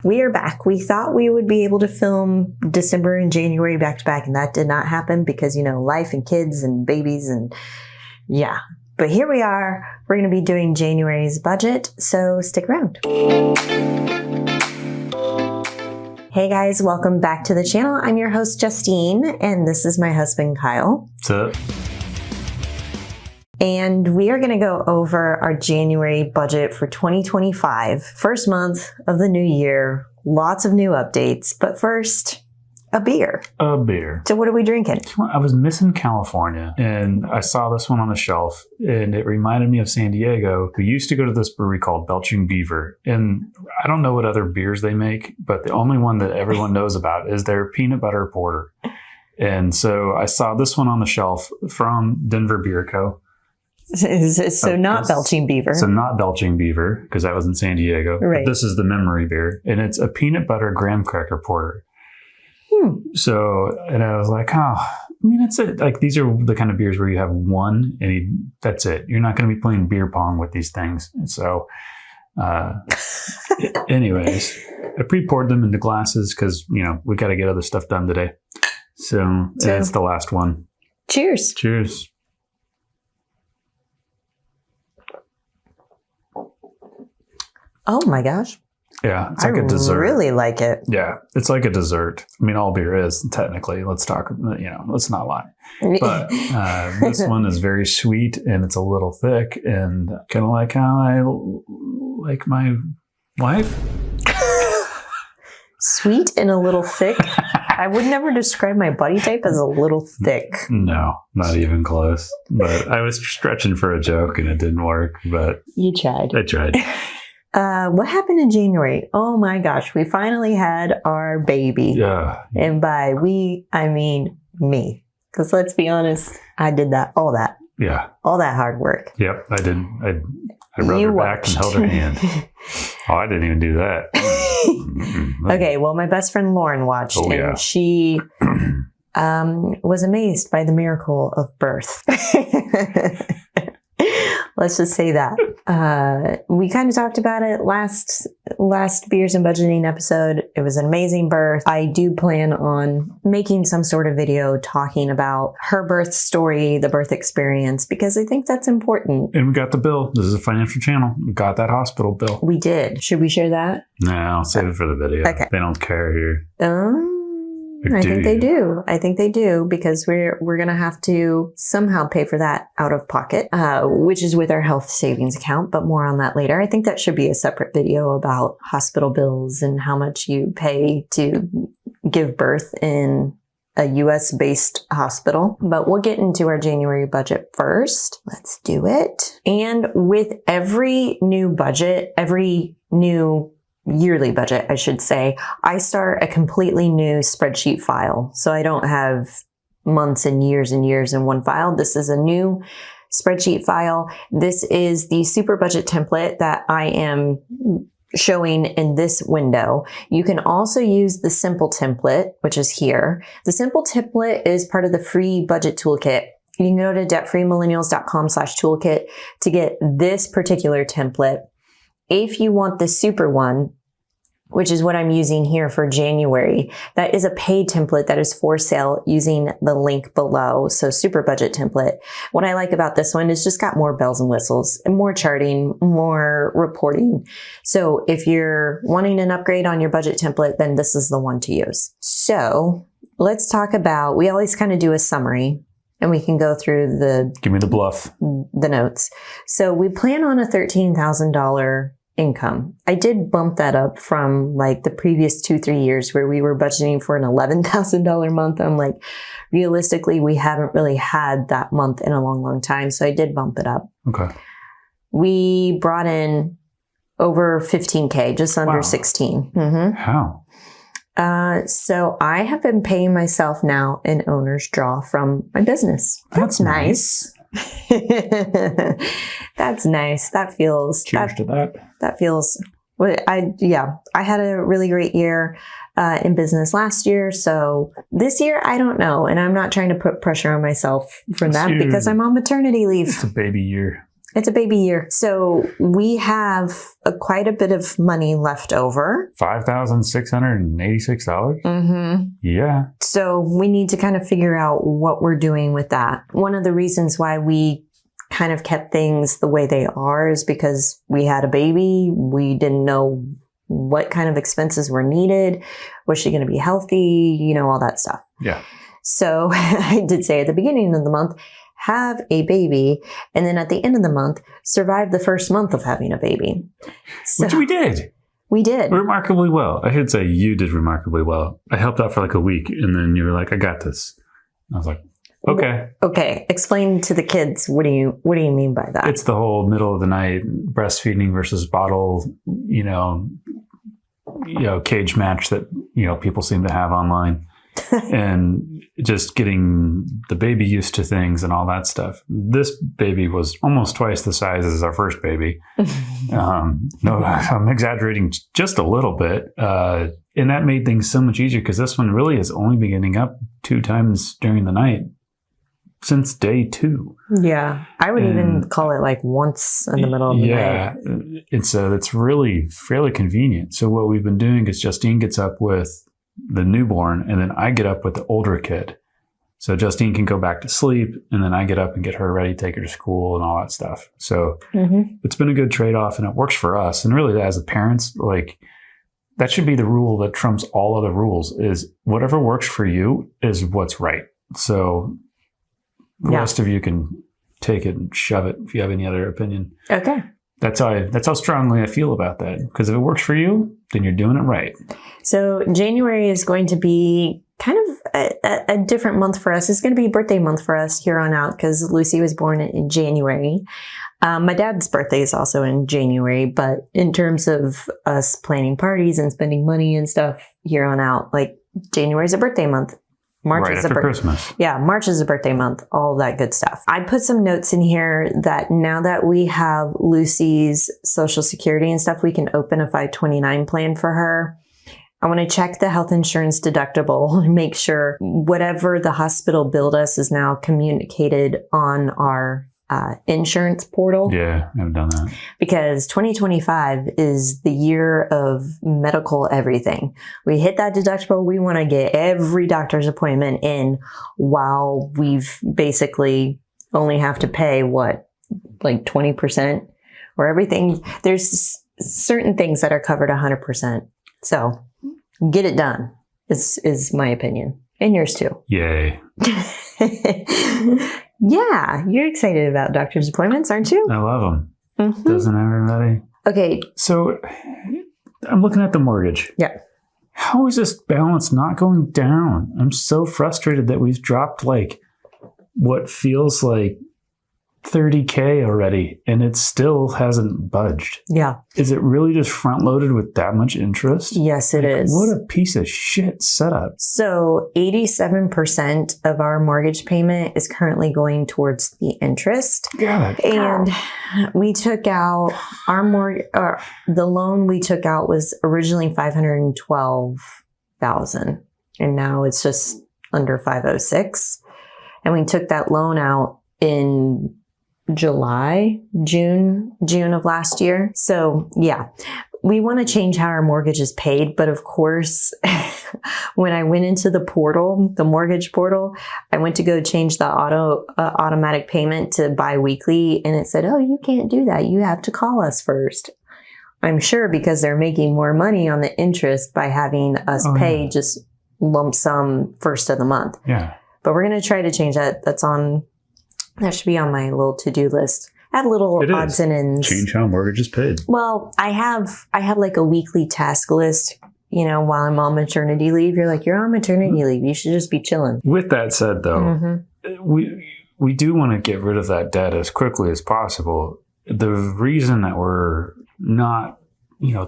We are back. We thought we would be able to film December and January back to back, and that did not happen because, life and kids and babies and yeah. But here we are. We're going to be doing January's budget, so stick around. Hey guys, welcome back to the channel. I'm your host, Justine, and this is my husband, Kyle. What's up? And we are going to go over our January budget for 2025. First month of the new year. Lots of new updates. But first, a beer. A beer. So what are we drinking? I was missing California, and I saw this one on the shelf, and it reminded me of San Diego. We used to go to this brewery called Belching Beaver, and I don't know what other beers they make, but the only one that everyone knows about is their peanut butter porter. And so I saw this one on the shelf from Denver Beer Co. So not Belching Beaver. So not Belching Beaver, because that was in San Diego. Right. But this is the memory beer, and it's a peanut butter graham cracker porter. So, and I was like, that's it. Like, these are the kind of beers where you have one, and that's it. You're not going to be playing beer pong with these things. And so, anyways, I pre-poured them into glasses because, we got to get other stuff done today. So, and it's the last one. Cheers. Cheers. Oh my gosh. Yeah, it's like a dessert. I really like it. Yeah, it's like a dessert. All beer is technically. Let's let's not lie. But this one is very sweet and it's a little thick and kind of like how I like my life. Sweet and a little thick. I would never describe my body type as a little thick. No, not even close. But I was stretching for a joke and it didn't work. But you tried. I tried. What happened in January? Oh my gosh, we finally had our baby. Yeah. And by we, I mean me. Because let's be honest, I did all that. Yeah. All that hard work. Yep, I did. I rubbed her back and held her hand. Oh, I didn't even do that. Okay, well, my best friend Lauren watched, and she was amazed by the miracle of birth. Let's just say that. We kind of talked about it last Beers and Budgeting episode. It was an amazing birth. I do plan on making some sort of video talking about her birth story, the birth experience, because I think that's important. And we got the bill. This is a financial channel. We got that hospital bill. We did. Should we share that? No, I'll save it for the video. Okay. They don't care here. I think they do. I think they do because we're going to have to somehow pay for that out of pocket, which is with our health savings account, but more on that later. I think that should be a separate video about hospital bills and how much you pay to give birth in a US-based hospital. But we'll get into our January budget first. Let's do it. And with every new budget, every new yearly budget, I should say, I start a completely new spreadsheet file. So I don't have months and years in one file. This is a new spreadsheet file. This is the super budget template that I am showing in this window. You can also use the simple template, which is here. The simple template is part of the free budget toolkit. You can go to debtfreemillennials.com/toolkit to get this particular template. If you want the super one, which is what I'm using here for January, that is a paid template that is for sale using the link below. So super budget template. What I like about this one is just got more bells and whistles and more charting, more reporting. So if you're wanting an upgrade on your budget template, then this is the one to use. So let's talk about, we always kind of do a summary. And we can go through give me the bluff, the notes. So we plan on a $13,000 income. I did bump that up from like the previous 2-3 years where we were budgeting for an $11,000 month. I'm like, realistically, we haven't really had that month in a long time. So I did bump it up. Okay. We brought in over 15K, just under 16. Mm-hmm. How? So I have been paying myself now an owner's draw from my business. That's nice. That's nice. That feels. Cheers to that. That feels. I had a really great year in business last year. So this year, I don't know, and I'm not trying to put pressure on myself for that because I'm on maternity leave. It's a baby year. It's a baby year. So we have quite a bit of money left over. $5,686? Mm-hmm. Yeah. So we need to kind of figure out what we're doing with that. One of the reasons why we kind of kept things the way they are is because we had a baby. We didn't know what kind of expenses were needed. Was she going to be healthy? All that stuff. Yeah. So I did say at the beginning of the month, have a baby, and then at the end of the month, survive the first month of having a baby. So, which we did. We did. Remarkably well. I should say you did remarkably well. I helped out for like a week, and then you were like, I got this. And I was like, okay. Okay. Explain to the kids, what do you mean by that? It's the whole middle of the night breastfeeding versus bottle, cage match that, people seem to have online. And just getting the baby used to things and all that stuff. This baby was almost twice the size as our first baby. No, I'm exaggerating just a little bit. And that made things so much easier because this one really has only been getting up 2 times during the night since day 2. Yeah. I would even call it like once in the middle of the night. Yeah. And so it's really fairly convenient. So what we've been doing is Justine gets up with the newborn, and then I get up with the older kid. So Justine can go back to sleep, and then I get up and get her ready, take her to school and all that stuff. So It's been a good trade-off, and it works for us. And really, as a parents, like that should be the rule that trumps all other rules, is whatever works for you is what's right. So the rest of you can take it and shove it if you have any other opinion. Okay. That's how strongly I feel about that. Because if it works for you, then you're doing it right. So January is going to be kind of a different month for us. It's going to be birthday month for us here on out because Lucy was born in January. My dad's birthday is also in January, but in terms of us planning parties and spending money and stuff here on out, like January is a birthday month. March is after Christmas. Yeah, March is a birthday month, all that good stuff. I put some notes in here that now that we have Lucy's Social Security and stuff, we can open a 529 plan for her. I want to check the health insurance deductible and make sure whatever the hospital billed us is now communicated on our insurance portal. Yeah, I've done that. Because 2025 is the year of medical everything. We hit that deductible. We want to get every doctor's appointment in while we've basically only have to pay like 20% or everything. There's certain things that are covered 100%. So get it done is my opinion. And yours too. Yay. Yeah, you're excited about doctor's appointments, aren't you? I love them. Doesn't everybody? Okay. So I'm looking at the mortgage. Yeah. How is this balance not going down? I'm so frustrated that we've dropped like what feels like $30K already, and it still hasn't budged. Yeah. Is it really just front loaded with that much interest? Yes, it is. What a piece of shit setup. So 87% of our mortgage payment is currently going towards the interest. God. And we took out the loan we took out was originally $512,000, and now it's just under $506. And we took that loan out in June of last year. So yeah, we want to change how our mortgage is paid. But of course, when I went into the portal, the mortgage portal, I went to go change the automatic payment to biweekly. And it said, oh, you can't do that. You have to call us first. I'm sure because they're making more money on the interest by having us pay just lump sum first of the month. Yeah. But we're going to try to change that. That should be on my little to-do list. Add little odds and ends. Change how mortgage is paid. Well, I have like a weekly task list, while I'm on maternity leave. You're on maternity leave. You should just be chilling. With that said, though, we do want to get rid of that debt as quickly as possible. The reason that we're not,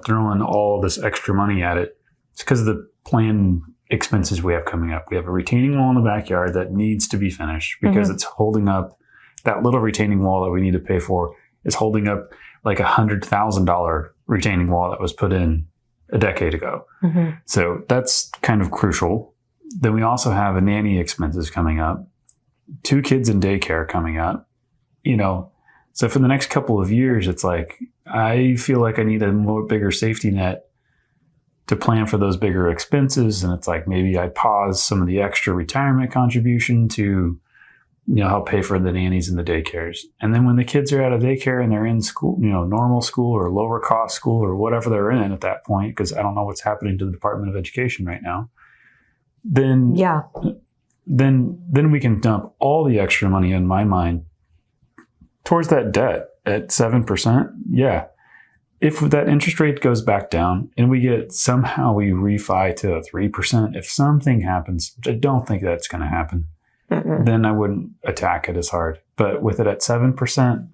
throwing all this extra money at it is because of the planned expenses we have coming up. We have a retaining wall in the backyard that needs to be finished because it's holding up. That little retaining wall that we need to pay for is holding up like $100,000 retaining wall that was put in a decade ago. So that's kind of crucial. Then we also have a nanny expenses coming up, 2 kids in daycare coming up. So for the next couple of years, it's like, I feel like I need a more bigger safety net to plan for those bigger expenses. And it's like, maybe I pause some of the extra retirement contribution to, help pay for the nannies and the daycares. And then when the kids are out of daycare and they're in school, normal school or lower cost school or whatever they're in at that point, because I don't know what's happening to the Department of Education right now, then we can dump all the extra money, in my mind, towards that debt at 7%. Yeah. If that interest rate goes back down and we refi to 3%, if something happens, which I don't think that's going to happen, then I wouldn't attack it as hard. But with it at 7%,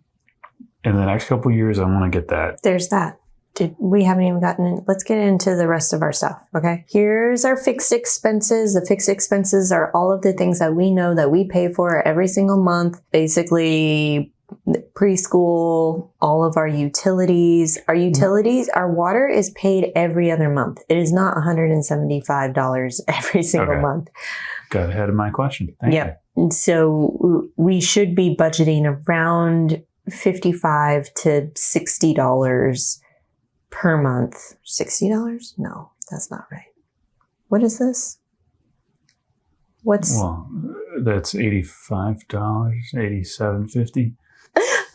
in the next couple of years, I want to get that. There's that. We haven't even gotten in. Let's get into the rest of our stuff. Okay. Here's our fixed expenses. The fixed expenses are all of the things that we know that we pay for every single month. Basically, preschool, all of our utilities. Our water is paid every other month. It is not $175 every single month. Got ahead of my question. Thank you. And so we should be budgeting around $55 to $60 per month. $60? No, that's not right. What is this? Well, that's $85, $87.50.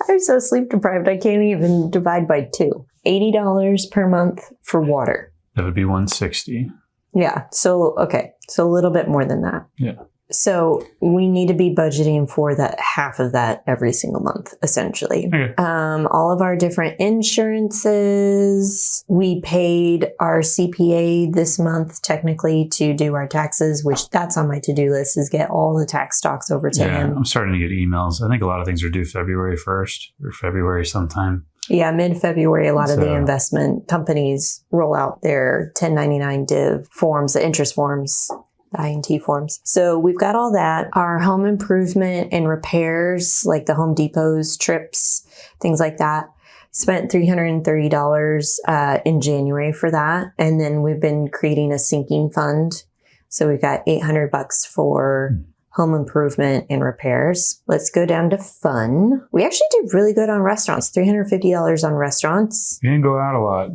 I'm so sleep deprived, I can't even divide by 2. $80 per month for water. That would be $160. Yeah. So, okay. So a little bit more than that. Yeah. So we need to be budgeting for that, half of that every single month, essentially. Okay. All of our different insurances. We paid our CPA this month, technically, to do our taxes, which that's on my to-do list, is get all the tax stocks over to him. I'm starting to get emails. I think a lot of things are due February 1st or February sometime. Yeah, mid-February, a lot of the investment companies roll out their 1099 div forms, the interest forms, the INT forms. So we've got all that. Our home improvement and repairs, like the Home Depot's trips, things like that. Spent $330 in January for that. And then we've been creating a sinking fund. So we've got $800 for home improvement and repairs. Let's go down to fun. We actually did really good on restaurants, $350 on restaurants. We didn't go out a lot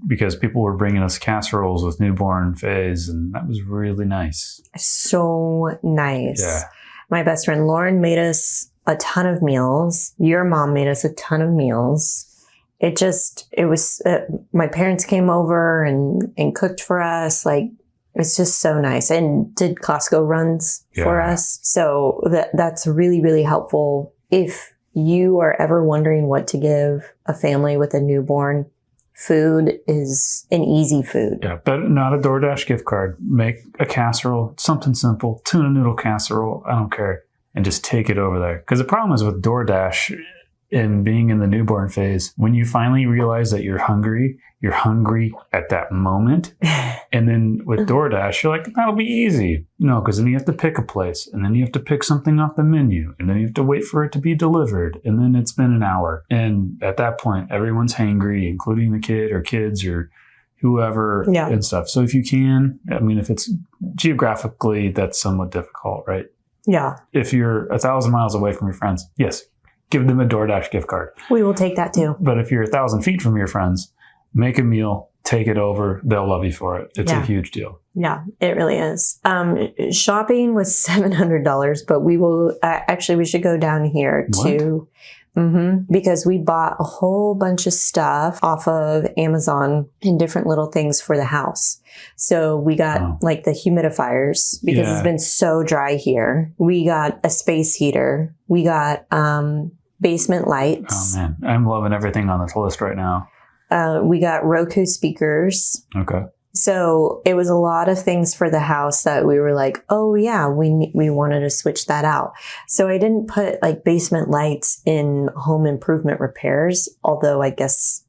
because people were bringing us casseroles with newborn Fays, and that was really nice. So nice. Yeah. My best friend Lauren made us a ton of meals. Your mom made us a ton of meals. It was, my parents came over and cooked for us. It's just so nice, and did Costco runs for us. So that's really, really helpful. If you are ever wondering what to give a family with a newborn, food is an easy food. Yeah, but not a DoorDash gift card. Make a casserole, something simple, tuna noodle casserole, I don't care, and just take it over there. Because the problem is with DoorDash and being in the newborn phase, when you finally realize that you're hungry at that moment. And then with DoorDash, you're like, that'll be easy. No, because then you have to pick a place, and then you have to pick something off the menu, and then you have to wait for it to be delivered, and then it's been an hour. And at that point, everyone's hangry, including the kid or kids or whoever and stuff. So if you can, if it's geographically, that's somewhat difficult, right? Yeah. If you're 1,000 miles away from your friends, yes, give them a DoorDash gift card. We will take that too. But if you're 1,000 feet from your friends, make a meal, take it over. They'll love you for it. It's a huge deal. Yeah, it really is. Shopping was $700, but we will we should go down here to because we bought a whole bunch of stuff off of Amazon and different little things for the house. So we got like the humidifiers because it's been so dry here. We got a space heater. We got basement lights. Oh man, I'm loving everything on this list right now. We got Roku speakers. Okay. So it was a lot of things for the house that we were like, oh yeah, we wanted to switch that out. So I didn't put like basement lights in home improvement repairs, although I guess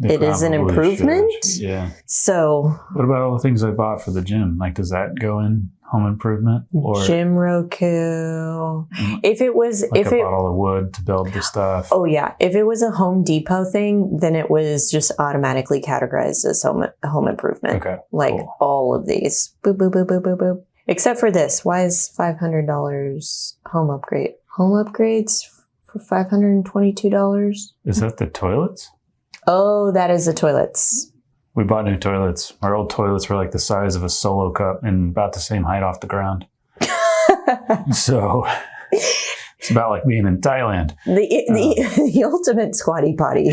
it is an improvement. Should. Yeah. So what about all the things I bought for the gym? Like, does that go in home improvement or gym Roku? If it was, like a bottle of wood to build the stuff. Oh yeah. If it was a Home Depot thing, then it was just automatically categorized as home improvement. Okay. Like all of these. Boop, boop, boop, boop, boop, boop. Except for this. Why is $500 home upgrade? Home upgrades for $522. Is that the toilets? Oh, that is the toilets. We bought new toilets. Our old toilets were like the size of a Solo cup and about the same height off the ground. So it's about like being in Thailand. The ultimate squatty potty.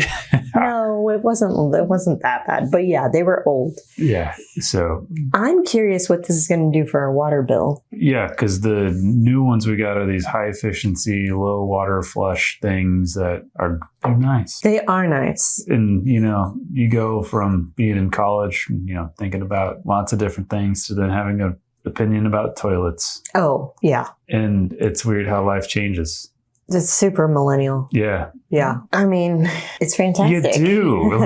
No, it wasn't that bad. But yeah, they were old. Yeah. So I'm curious what this is going to do for our water bill. Yeah, because the new ones we got are these high efficiency, low water flush things that are nice. They are nice. And, you go from being in college, thinking about lots of different things to then having an opinion about toilets. Oh, yeah. And it's weird how life changes. It's super millennial. Yeah. Yeah. I mean, it's fantastic. You do.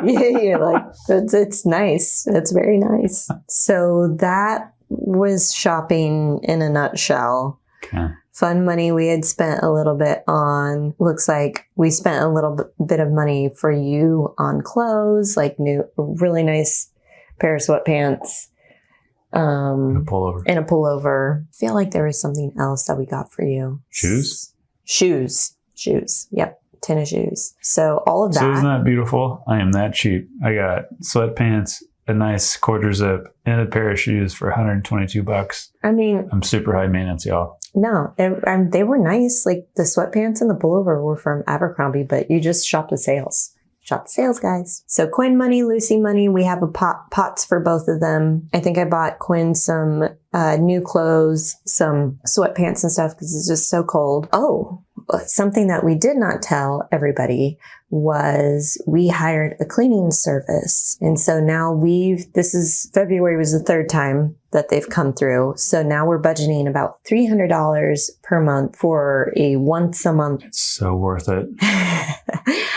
Yeah, like, it's nice. It's very nice. So that was shopping in a nutshell. Okay. Fun money we had spent a little bit on. Looks like we spent a little bit of money for you on clothes, like new, really nice pair of sweatpants. And a pullover. I feel like there was something else that we got for you. Shoes. Yep. Tennis shoes. So all of that. So isn't that beautiful? I am that cheap. I got sweatpants, a nice quarter zip, and a pair of shoes for $122. I mean, I'm super high maintenance, y'all. No, they were nice. Like the sweatpants and the pullover were from Abercrombie, but you just shop the sales. Shop the sales, guys. So Quinn money, Lucy money. We have pots for both of them. I think I bought Quinn some new clothes, some sweatpants and stuff because it's just so cold. Oh, something that we did not tell everybody was we hired a cleaning service. And so now February was the third time that they've come through. So now we're budgeting about $300 per month for a once a month. It's so worth it.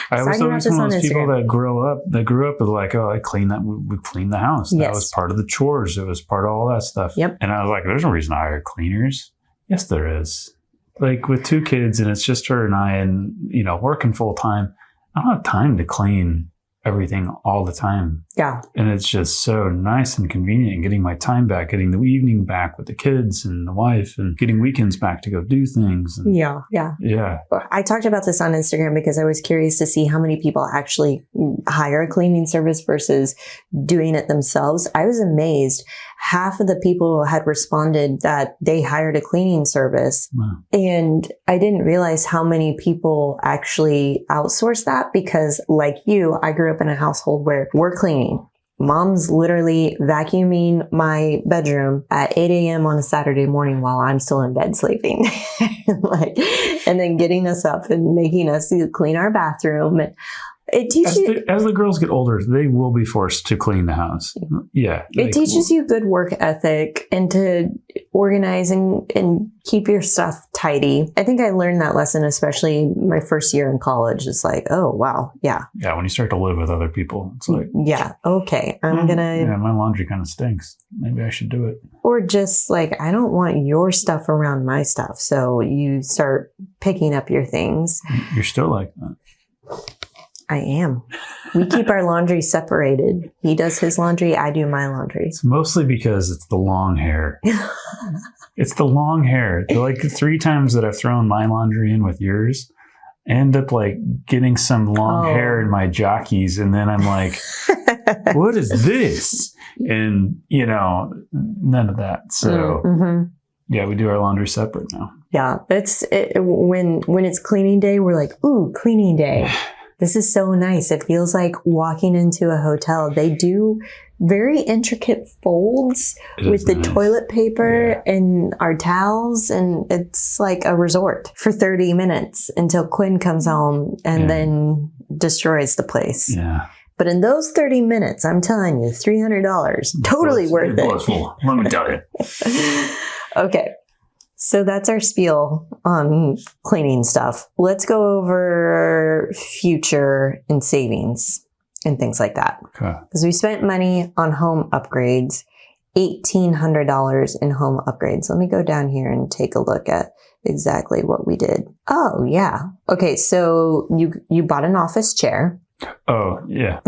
I was always one of those people that grew up with like, oh, we cleaned the house. That was part of the chores. It was part of all that stuff. Yep. And I was like, there's no reason to hire cleaners. Yes, there is. Like with 2 kids and it's just her and I and, working full time, I don't have time to clean everything all the time. Yeah. And it's just so nice and convenient getting my time back, getting the evening back with the kids and the wife and getting weekends back to go do things. And yeah. I talked about this on Instagram because I was curious to see how many people actually hire a cleaning service versus doing it themselves. I was amazed. Half of the people had responded that they hired a cleaning service. Wow. And I didn't realize how many people actually outsource that because like you, I grew up in a household where we're cleaning. Mom's literally vacuuming my bedroom at 8 a.m. on a Saturday morning while I'm still in bed sleeping. And then getting us up and making us clean our bathroom. It teaches as the girls get older, they will be forced to clean the house. Yeah. It teaches you good work ethic and to organize and keep your stuff tidy. I think I learned that lesson, especially my first year in college. It's like, oh, wow. Yeah. Yeah. When you start to live with other people, it's like, yeah. Okay. My laundry kind of stinks. Maybe I should do it. Or just like, I don't want your stuff around my stuff. So you start picking up your things. You're still like that. I am. We keep our laundry separated. He does his laundry. I do my laundry. It's mostly because it's the long hair. It's the long hair. Like 3 times that I've thrown my laundry in with yours, I end up like getting some long hair in my jockeys. And then I'm like, what is this? And, none of that. So yeah, we do our laundry separate now. Yeah. When it's cleaning day, we're like, ooh, cleaning day. This is so nice. It feels like walking into a hotel. They do very intricate folds with the toilet paper and our towels. And it's like a resort for 30 minutes until Quinn comes home and then destroys the place. Yeah. But in those 30 minutes, I'm telling you, $300, totally worth it. Let me tell you. Okay. So that's our spiel on cleaning stuff. Let's go over future and savings and things like that. Okay. Because we spent money on home upgrades, $1,800 in home upgrades. Let me go down here and take a look at exactly what we did. Oh, yeah. Okay, so you bought an office chair. Oh, yeah.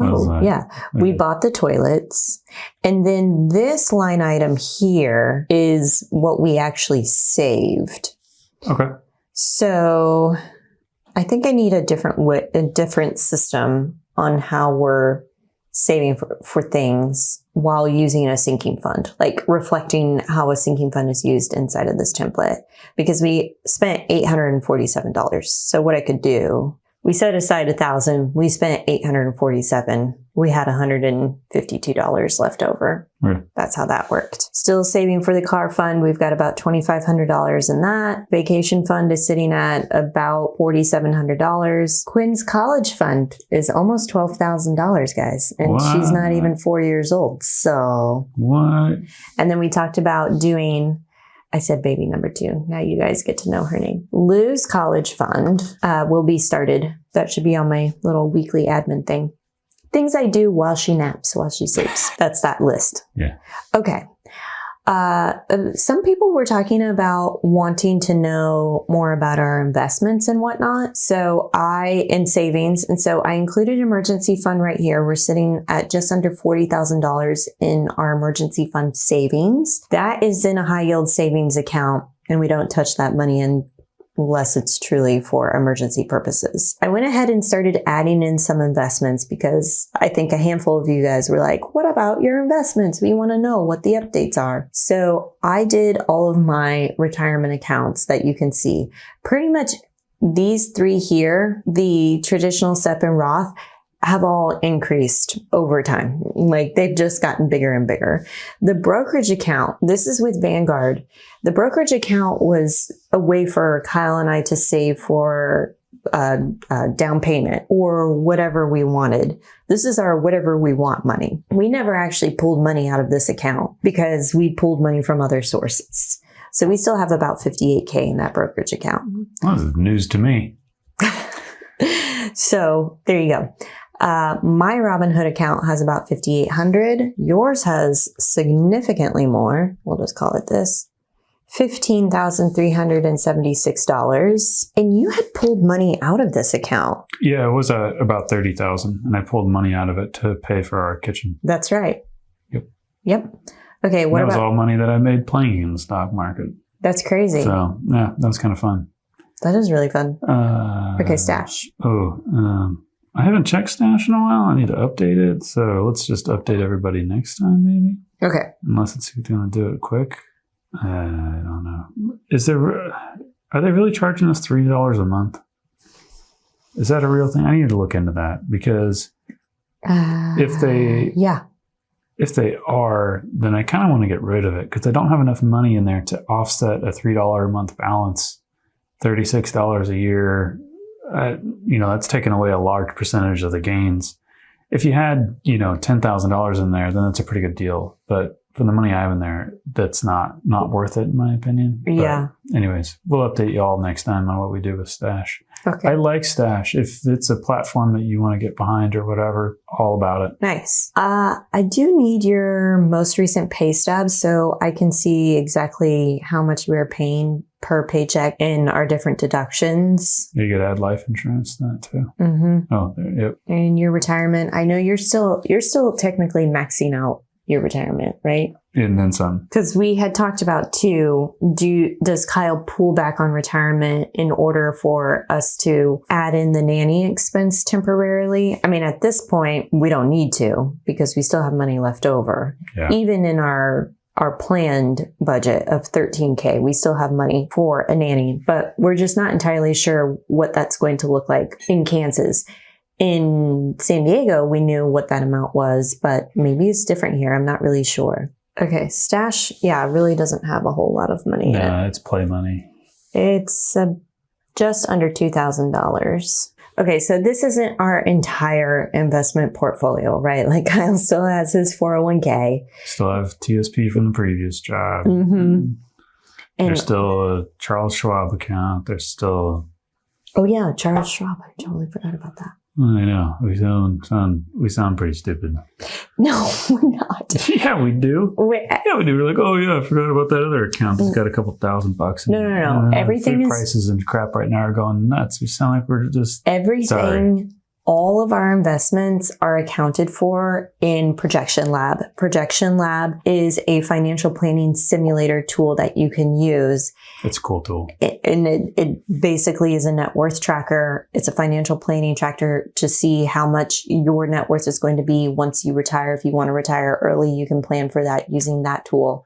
Yeah. We bought the toilets. And then this line item here is what we actually saved. Okay. So I think I need a different system on how we're saving for things while using a sinking fund, like reflecting how a sinking fund is used inside of this template, because we spent $847. So what I could do, we set aside $1,000, we spent $847. We had $152 left over. Right. That's how that worked. Still saving for the car fund. We've got about $2,500 in that. Vacation fund is sitting at about $4,700. Quinn's college fund is almost $12,000, guys. And she's not even 4 years old. So. What? And then we talked about doing, I said baby number 2. Now you guys get to know her name. Lou's college fund will be started. That should be on my little weekly admin thing. Things I do while she naps, while she sleeps. That's that list. Yeah. Okay. Some people were talking about wanting to know more about our investments and whatnot. In savings. And so I included emergency fund right here. We're sitting at just under $40,000 in our emergency fund savings. That is in a high yield savings account, and we don't touch that money unless it's truly for emergency purposes. I went ahead and started adding in some investments because I think a handful of you guys were like, what about your investments? We want to know what the updates are. So I did all of my retirement accounts that you can see. Pretty much these 3 here, the traditional SEP and Roth, have all increased over time. Like they've just gotten bigger and bigger. The brokerage account, this is with Vanguard. The brokerage account was a way for Kyle and I to save for down payment or whatever we wanted. This is our whatever we want money. We never actually pulled money out of this account because we pulled money from other sources. So we still have about $58K in that brokerage account. Well, this is news to me. So there you go. My Robinhood account has about $5,800. Yours has significantly more. We'll just call it this. $15,376. And you had pulled money out of this account. Yeah, it was about $30,000, and I pulled money out of it to pay for our kitchen. That's right. Yep. Okay, that was all money that I made playing in the stock market. That's crazy. So, yeah, that was kind of fun. That is really fun. Okay, stash. I haven't checked stash in a while. I need to update it. So let's just update everybody next time, maybe. Okay. Unless it's going to do it quick. I don't know. Are they really charging us $3 a month? Is that a real thing? I need to look into that because if they are, then I kind of want to get rid of it because I don't have enough money in there to offset a $3 a month balance, $36 a year. That's taking away a large percentage of the gains. If you had, $10,000 in there, then that's a pretty good deal. But for the money I have in there, that's not worth it, in my opinion. Yeah. But anyways, we'll update you all next time on what we do with Stash. Okay. I like Stash. If it's a platform that you want to get behind or whatever, all about it. Nice. I do need your most recent pay stubs so I can see exactly how much we're paying per paycheck in our different deductions. You could add life insurance to that too. Mm-hmm. Oh, yep. And your retirement. I know you're still technically maxing out your retirement, right? And then some. Because we had talked about too, does Kyle pull back on retirement in order for us to add in the nanny expense temporarily? I mean, at this point, we don't need to because we still have money left over. Yeah. Even in our planned budget of $13K, we still have money for a nanny, but we're just not entirely sure what that's going to look like in Kansas. In San Diego, we knew what that amount was, but maybe it's different here. I'm not really sure. Okay, Stash, really doesn't have a whole lot of money in it. It's play money. It's just under $2,000. Okay, so this isn't our entire investment portfolio, right? Like Kyle still has his 401k. Still have TSP from the previous job. Mm-hmm. There's still a Charles Schwab account. There's still... Oh yeah, Charles Schwab. I totally forgot about that. I know. We sound pretty stupid. No, we're not. Yeah, we do. We do. We're like, oh yeah, I forgot about that other account. It's got a couple $1,000 in it. No. Everything food prices and crap right now are going nuts. We sound like we're just... Everything all of our investments are accounted for in Projection Lab. Projection Lab is a financial planning simulator tool that you can use. It's a cool tool. And it basically is a net worth tracker. It's a financial planning tracker to see how much your net worth is going to be once you retire. If you want to retire early, you can plan for that using that tool.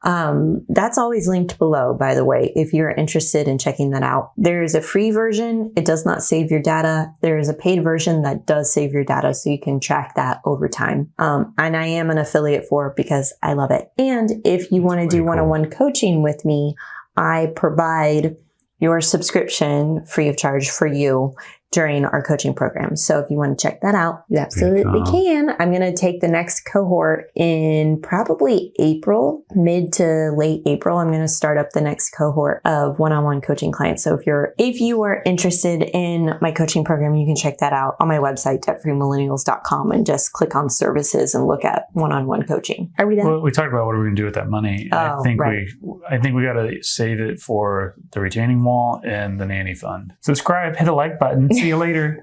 That's always linked below, by the way, if you're interested in checking that out. There is a free version. It does not save your data. There is a paid version that does save your data, so you can track that over time. And I am an affiliate for it because I love it. And if you want to do one-on-one coaching with me, I provide your subscription free of charge for you during our coaching program. So if you want to check that out, you absolutely can. I'm going to take the next cohort in probably April, mid to late April. I'm going to start up the next cohort of one-on-one coaching clients. So if you are interested in my coaching program, you can check that out on my website, debtfreemillennials.com, and just click on services and look at one-on-one coaching. Are we done? Well, we talked about what we're going to do with that money. I think we got to save it for the retaining wall and the nanny fund. Subscribe, hit a like button. See you later.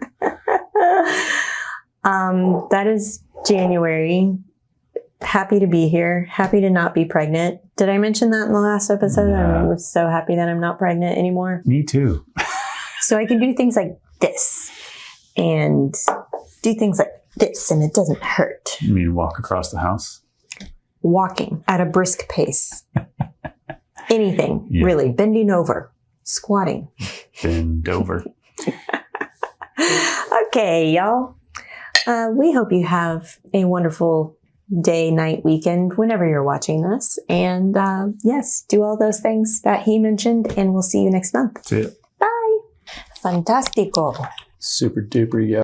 That is January. Happy to be here. Happy to not be pregnant. Did I mention that in the last episode? Yeah. I'm so happy that I'm not pregnant anymore. Me too. So I can do things like this and do things like this, and it doesn't hurt. You mean walk across the house? Walking at a brisk pace. Anything, really. Bending over. Squatting. Bend over. Okay, y'all. We hope you have a wonderful day, night, weekend, whenever you're watching this. And yes, do all those things that he mentioned, and we'll see you next month. See it. Bye. Fantastico. Super duper, yo.